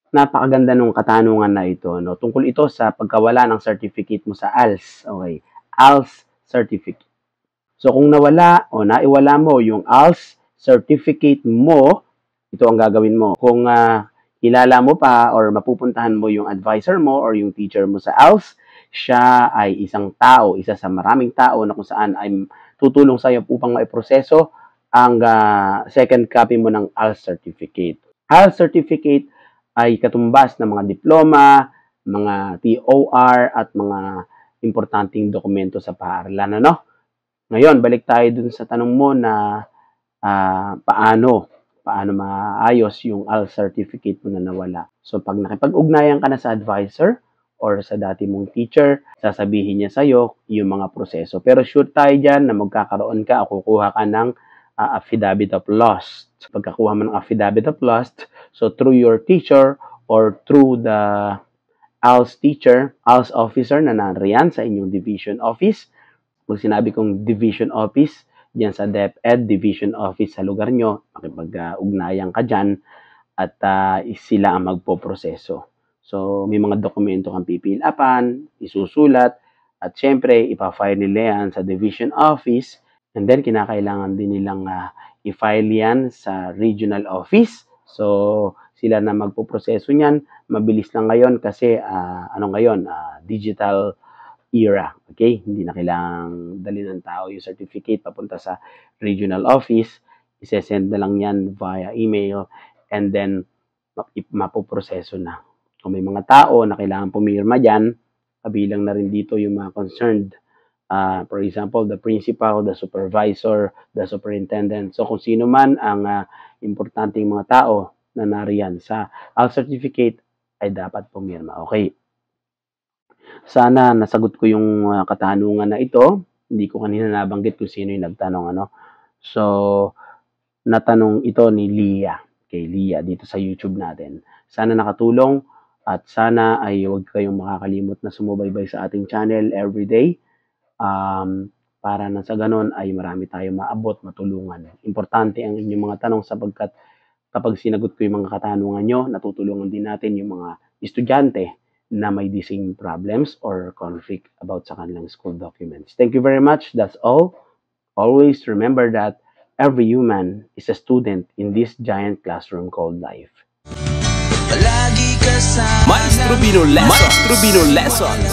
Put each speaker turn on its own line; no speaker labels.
Napakaganda nung katanungan na ito, no? Tungkol ito sa pagkawala ng certificate mo sa ALS. Okay. ALS certificate. So kung nawala o naiwala mo yung ALS certificate mo, ito ang gagawin mo. Kung kilala mo pa or mapupuntahan mo yung advisor mo or yung teacher mo sa ALS, siya ay isang tao, isa sa maraming tao na kung saan ay tutulong sa iyo upang maiproseso ang second copy mo ng ALS certificate. ALS certificate ay katumbas ng mga diploma, mga TOR at mga importanteng dokumento sa paaralan. Ano? Ngayon, balik tayo dun sa tanong mo na paano maayos yung ALS certificate mo na nawala. So, pag nakipag-ugnayan ka na sa advisor or sa dati mong teacher, sasabihin niya sa'yo yung mga proseso. Pero sure tayo dyan na magkakaroon ka o kukuha ka ng affidavit of loss. Pagkakuha mo ng affidavit of loss, so through your teacher or through the ALS teacher, ALS officer na nariyan sa inyong division office, pag sinabi kong division office, diyan sa DepEd division office sa lugar nyo, makipag-ugnayan ka dyan at sila ang magpoproseso. So, may mga dokumento kang pipilapan, isusulat, at syempre, ipafile nila yan sa division office. And then, kinakailangan din nilang i-file yan sa regional office. So, sila na magpoproseso niyan. Mabilis lang ngayon kasi, digital era. Okay? Hindi na kailangang dali ng tao yung certificate papunta sa regional office. Isesend na lang yan via email and then mapoproseso na. Kung may mga tao na kailangan pumirma dyan, kabilang na rin dito yung mga concerned. For example, the principal, the supervisor, the superintendent. So kung sino man ang importanteng mga tao na nariyan sa ALS certificate ay dapat pumirma. Okay. Sana nasagot ko yung katanungan na ito. Hindi ko kanina nabanggit kung sino yung nagtanong. So, natanong ito ni Lia. Kay Lia dito sa YouTube natin. Sana nakatulong at sana ay huwag kayong makakalimot na sumubaybay sa ating channel everyday. Para na sa ganon ay marami tayong maabot, matulungan. Importante ang inyong mga tanong sapagkat kapag sinagot ko yung mga katanungan nyo, natutulungan din natin yung mga estudyante na may the same problems or conflict about sa kanilang school documents. Thank you very much. That's all. Always remember that every human is a student in this giant classroom called life.
Palagi ka sa Maestro Bino Lessons.